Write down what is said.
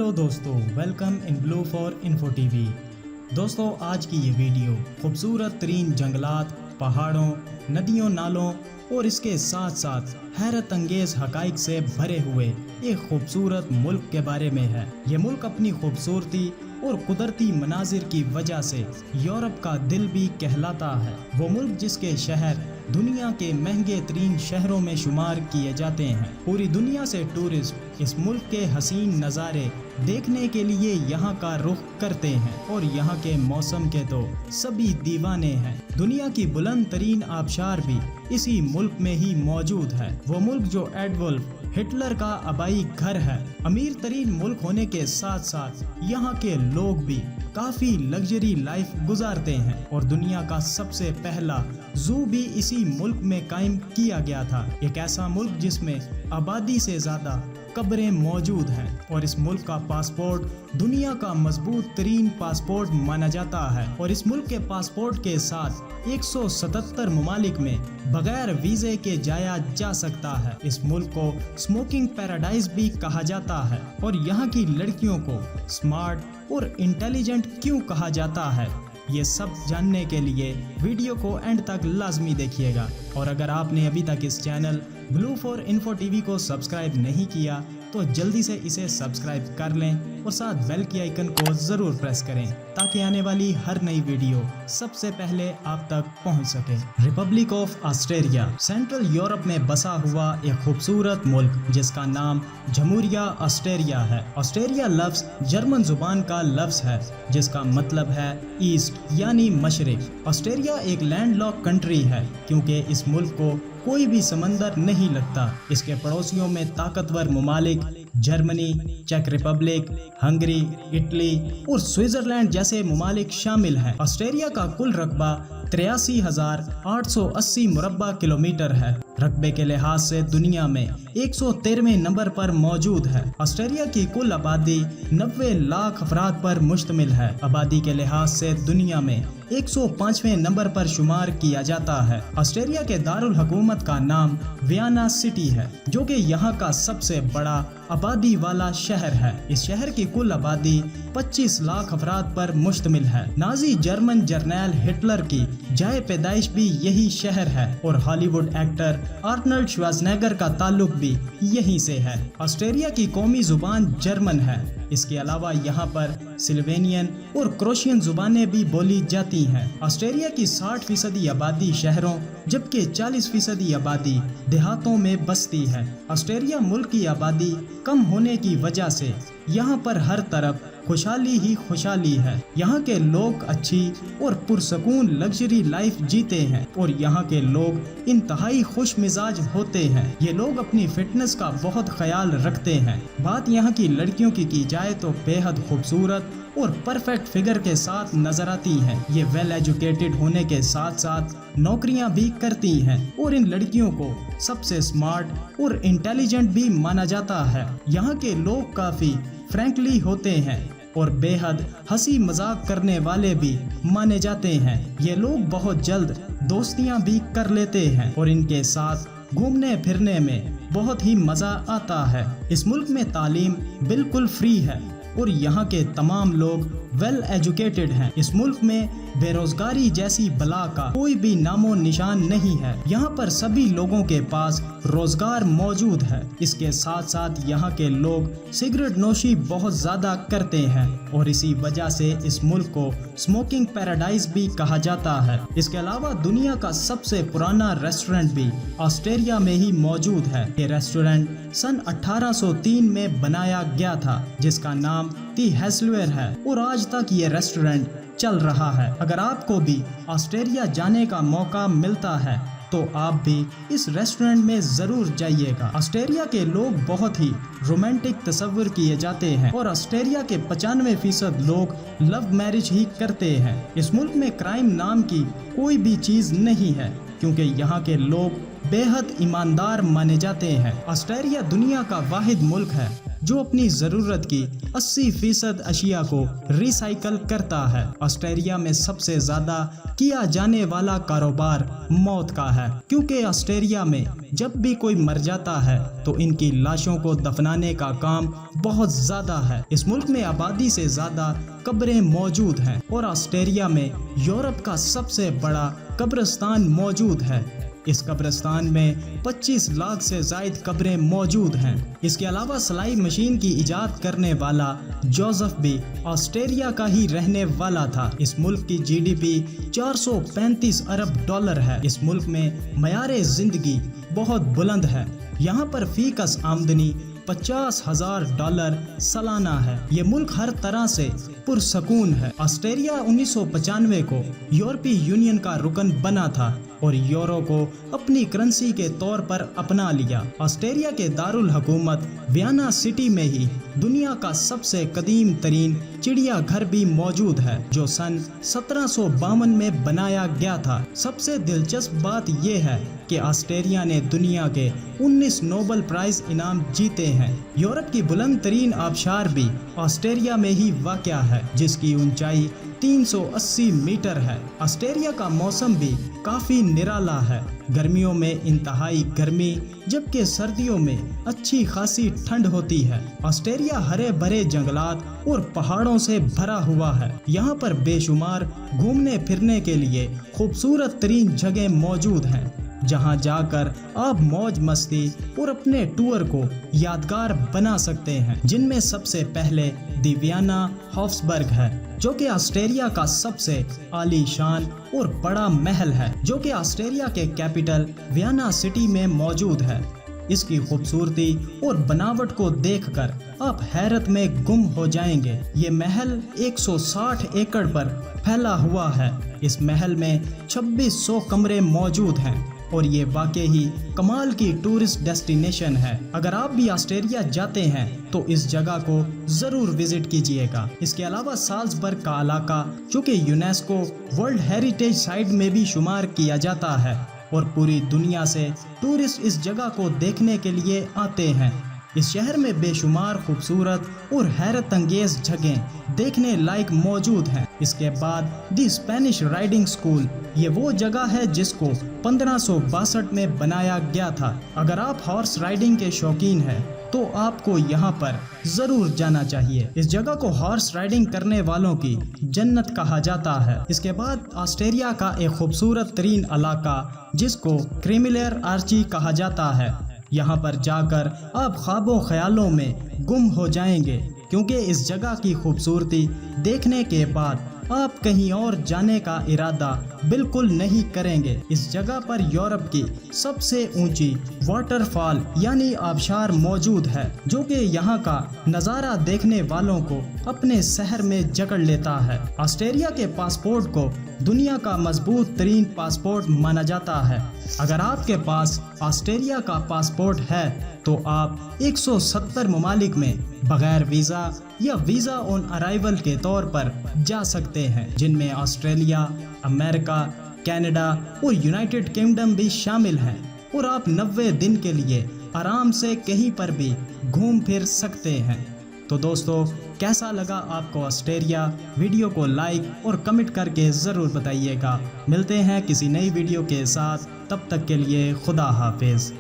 Hello دوستو، welcome in blue for info T V. دوستو، آج کی یہ ویڈیو خوبصورت ترین جنگلات، پہاڑوں، ندیوں، نالوں اور اس کے ساتھ ساتھ حیرت انگیز حقائق سے بھرے ہوئے ایک خوبصورت ملک کے بارے میں ہے۔ یہ ملک اپنی خوبصورتی اور قدرتی مناظر کی وجہ سے یورپ کا دل بھی کہلاتا ہے۔ وہ ملک جس کے شہر دنیا کے مہنگے ترین شہروں میں شمار کیے جاتے ہیں۔ پوری دنیا سے ٹورسٹ اس ملک کے حسین نظارے دیکھنے کے لیے یہاں کا رخ کرتے ہیں اور یہاں کے موسم کے تو سبھی دیوانے ہیں۔ دنیا کی بلند ترین آبشار بھی اسی ملک میں ہی موجود ہے۔ وہ ملک جو ایڈولف ہٹلر کا آبائی گھر ہے۔ امیر ترین ملک ہونے کے ساتھ ساتھ یہاں کے لوگ بھی کافی لگژری لائف گزارتے ہیں اور دنیا کا سب سے پہلا زو بھی اسی ملک میں قائم کیا گیا تھا۔ ایک ایسا ملک جس میں آبادی سے زیادہ قبریں موجود ہیں اور اس ملک کا پاسپورٹ دنیا کا مضبوط ترین پاسپورٹ مانا جاتا ہے اور اس ملک کے پاسپورٹ کے ساتھ 177 ممالک میں بغیر ویزے کے جایا جا سکتا ہے۔ اس ملک کو اسموکنگ پیراڈائز بھی کہا جاتا ہے اور یہاں کی لڑکیوں کو اسمارٹ اور انٹیلیجنٹ کیوں کہا جاتا ہے، یہ سب جاننے کے لیے ویڈیو کو اینڈ تک لازمی دیکھیے گا۔ اور اگر آپ نے ابھی تک اس channel blue for info T V کو سبسکرائب نہیں کیا تو جلدی سے اسے سبسکرائب کر لیں اور ساتھ بیل کی آئیکن کو ضرور پریس کریں تاکہ آنے والی ہر نئی ویڈیو سب سے پہلے آپ تک پہنچ سکے۔ Republic of Austria central Europe میں بسا ہوا ایک خوبصورت ملک جس کا نام جمہوریہ آسٹریا ہے۔ آسٹریا لفظ جرمن زبان کا لفظ ہے جس کا مطلب ہے ایسٹ یعنی مشرق۔ آسٹریا ایک لینڈ لاک کنٹری ہے کیونکہ اس ملک کو کوئی بھی سمندر نہیں لگتا۔ اس کے پڑوسیوں میں طاقتور ممالک جرمنی، چیک ریپبلک، ہنگری، اٹلی اور سوئٹزرلینڈ جیسے ممالک شامل ہیں۔ آسٹریا کا کل رقبہ 83,880 مربع کلومیٹر ہے۔ رقبے کے لحاظ سے دنیا میں 113ویں نمبر پر موجود ہے۔ آسٹریا کی کل آبادی 90 لاکھ افراد پر مشتمل ہے۔ آبادی کے لحاظ سے دنیا میں 105ویں نمبر پر شمار کیا جاتا ہے۔ آسٹریا کے دارالحکومت کا نام ویانا سٹی ہے جو کہ یہاں کا سب سے بڑا آبادی والا شہر ہے۔ اس شہر کی کل آبادی 25 لاکھ افراد پر مشتمل ہے۔ نازی جرمن جرنیل ہٹلر کی جائے پیدائش بھی یہی شہر ہے اور ہالی ووڈ ایکٹر آرنلڈ شوازنیگر کا تعلق بھی یہیں سے ہے۔ آسٹریا کی قومی زبان جرمن ہے۔ اس کے علاوہ یہاں پر سلوینین اور کروشین زبانیں بھی بولی جاتی ہیں۔ آسٹریا کی 60% آبادی شہروں جبکہ 40% آبادی دیہاتوں میں بستی ہے۔ آسٹریا ملک کی آبادی کم ہونے کی وجہ سے یہاں پر ہر طرف خوشحالی ہی خوشحالی ہے۔ یہاں کے لوگ اچھی اور پرسکون لگژری لائف جیتے ہیں اور یہاں کے لوگ انتہائی خوش مزاج ہوتے ہیں۔ یہ لوگ اپنی فٹنس کا بہت خیال رکھتے ہیں۔ بات یہاں کی لڑکیوں کی جائے تو بے حد خوبصورت اور پرفیکٹ فگر کے ساتھ نظر آتی ہیں۔ یہ ویل ایجوکیٹڈ ہونے کے ساتھ ساتھ نوکریاں بھی کرتی ہیں اور ان لڑکیوں کو سب سے اسمارٹ اور انٹیلیجنٹ بھی مانا جاتا ہے۔ یہاں کے لوگ کافی فرینکلی ہوتے ہیں اور بے حد ہنسی مذاق کرنے والے بھی مانے جاتے ہیں۔ یہ لوگ بہت جلد دوستیاں بھی کر لیتے ہیں اور ان کے ساتھ گھومنے پھرنے میں بہت ہی مزہ آتا ہے۔ اس ملک میں تعلیم بالکل فری ہے اور یہاں کے تمام لوگ ویل ایجوکیٹڈ ہیں۔ اس ملک میں بے روزگاری جیسی بلا کا کوئی بھی نام و نشان نہیں ہے۔ یہاں پر سبھی لوگوں کے پاس روزگار موجود ہے۔ اس کے ساتھ ساتھ یہاں کے لوگ سگریٹ نوشی بہت زیادہ کرتے ہیں اور اسی وجہ سے اس ملک کو اسموکنگ پیراڈائز بھی کہا جاتا ہے۔ اس کے علاوہ دنیا کا سب سے پرانا ریسٹورنٹ بھی آسٹریا میں ہی موجود ہے۔ یہ ریسٹورنٹ سن 1803 میں بنایا گیا تھا جس کا نام دی ہیسلویر ہے اور آج تک یہ ریسٹورنٹ چل رہا ہے۔ اگر آپ کو بھی آسٹریا جانے کا موقع ملتا ہے تو آپ بھی اس ریسٹورنٹ میں ضرور جائیے گا۔ آسٹریا کے لوگ بہت ہی رومانٹک تصور کیے جاتے ہیں اور آسٹریا کے 95% لوگ لو میرج ہی کرتے ہیں۔ اس ملک میں کرائم نام کی کوئی بھی چیز نہیں ہے کیونکہ یہاں کے لوگ بے حد ایماندار مانے جاتے ہیں۔ آسٹریا دنیا کا واحد ملک ہے جو اپنی ضرورت کی 80% اشیاء کو ریسائیکل کرتا ہے۔ آسٹریا میں سب سے زیادہ کیا جانے والا کاروبار موت کا ہے، کیونکہ آسٹریا میں جب بھی کوئی مر جاتا ہے تو ان کی لاشوں کو دفنانے کا کام بہت زیادہ ہے۔ اس ملک میں آبادی سے زیادہ قبریں موجود ہیں اور آسٹریا میں یورپ کا سب سے بڑا قبرستان موجود ہے۔ اس قبرستان میں 25 لاکھ سے زائد قبریں موجود ہیں۔ اس کے علاوہ سلائی مشین کی ایجاد کرنے والا جوزف بھی آسٹریا کا ہی رہنے والا تھا۔ اس ملک کی جی ڈی پی 435 ارب ڈالر ہے۔ اس ملک میں معیار زندگی بہت بلند ہے۔ یہاں پر فی کس آمدنی $50,000 سالانہ ہے۔ یہ ملک ہر طرح سے پرسکون ہے۔ آسٹریا 1995 کو یورپی یونین کا رکن بنا تھا اور یورو کو اپنی کرنسی کے طور پر اپنا لیا۔ آسٹریا کے دارالحکومت ویانا سٹی میں ہی دنیا کا سب سے قدیم ترین چڑیا گھر بھی موجود ہے، جو سن 1752 میں بنایا گیا تھا۔ سب سے دلچسپ بات یہ ہے کہ آسٹریا نے دنیا کے 19 نوبل پرائز انعام جیتے ہیں۔ یورپ کی بلند ترین آبشار بھی آسٹریا میں ہی واقع ہے، جس کی اونچائی 380 میٹر ہے۔ آسٹریا کا موسم بھی کافی نرالا ہے۔ گرمیوں میں انتہائی گرمی، جبکہ سردیوں میں اچھی خاصی ٹھنڈ ہوتی ہے۔ آسٹریا ہرے بھرے جنگلات اور پہاڑوں سے بھرا ہوا ہے۔ یہاں پر بے شمار گھومنے پھرنے کے لیے خوبصورت ترین جگہیں موجود ہیں، جہاں جا کر آپ موج مستی اور اپنے ٹور کو یادگار بنا سکتے ہیں، جن میں سب سے پہلے دی وینا ہافسبرگ ہے، جو کہ آسٹریا کا سب سے عالی شان اور بڑا محل ہے، جو کہ آسٹریا کے کیپٹل ویانا سٹی میں موجود ہے۔ اس کی خوبصورتی اور بناوٹ کو دیکھ کر آپ حیرت میں گم ہو جائیں گے۔ یہ محل 160 ایکڑ پر پھیلا ہوا ہے۔ اس محل میں 2600 کمرے موجود ہیں اور یہ واقعی ہی کمال کی ٹورسٹ ڈیسٹینیشن ہے۔ اگر آپ بھی آسٹریا جاتے ہیں تو اس جگہ کو ضرور وزٹ کیجئے گا۔ اس کے علاوہ سالزبرگ کا علاقہ، جو کہ یونیسکو ورلڈ ہیریٹیج سائٹ میں بھی شمار کیا جاتا ہے، اور پوری دنیا سے ٹورسٹ اس جگہ کو دیکھنے کے لیے آتے ہیں۔ اس شہر میں بے شمار خوبصورت اور حیرت انگیز جگہیں دیکھنے لائق موجود ہیں۔ اس کے بعد دی اسپینش رائڈنگ اسکول، یہ وہ جگہ ہے جس کو 1562 میں بنایا گیا تھا۔ اگر آپ ہارس رائڈنگ کے شوقین ہیں تو آپ کو یہاں پر ضرور جانا چاہیے۔ اس جگہ کو ہارس رائڈنگ کرنے والوں کی جنت کہا جاتا ہے۔ اس کے بعد آسٹریا کا ایک خوبصورت ترین علاقہ، جس کو کریملر آرچی کہا جاتا ہے، یہاں پر جا کر آپ خواب و خیالوں میں گم ہو جائیں گے، کیونکہ اس جگہ کی خوبصورتی دیکھنے کے بعد آپ کہیں اور جانے کا ارادہ بالکل نہیں کریں گے۔ اس جگہ پر یورپ کی سب سے اونچی واٹر فال یعنی آبشار موجود ہے، جو کہ یہاں کا نظارہ دیکھنے والوں کو اپنے شہر میں جکڑ لیتا ہے۔ آسٹریا کے پاسپورٹ کو دنیا کا مضبوط ترین پاسپورٹ مانا جاتا ہے۔ اگر آپ کے پاس آسٹریا کا پاسپورٹ ہے تو آپ 170 ممالک میں بغیر ویزا یا ویزا آن ارائیول کے طور پر جا سکتے ہیں، جن میں آسٹریلیا، امریکہ، کینیڈا اور یونائٹڈ کنگڈم بھی شامل ہیں، اور آپ 90 دن کے لیے آرام سے کہیں پر بھی گھوم پھر سکتے ہیں۔ تو دوستو، کیسا لگا آپ کو آسٹریا؟ ویڈیو کو لائک اور کمنٹ کر کے ضرور بتائیے گا۔ ملتے ہیں کسی نئی ویڈیو کے ساتھ، تب تک کے لیے خدا حافظ۔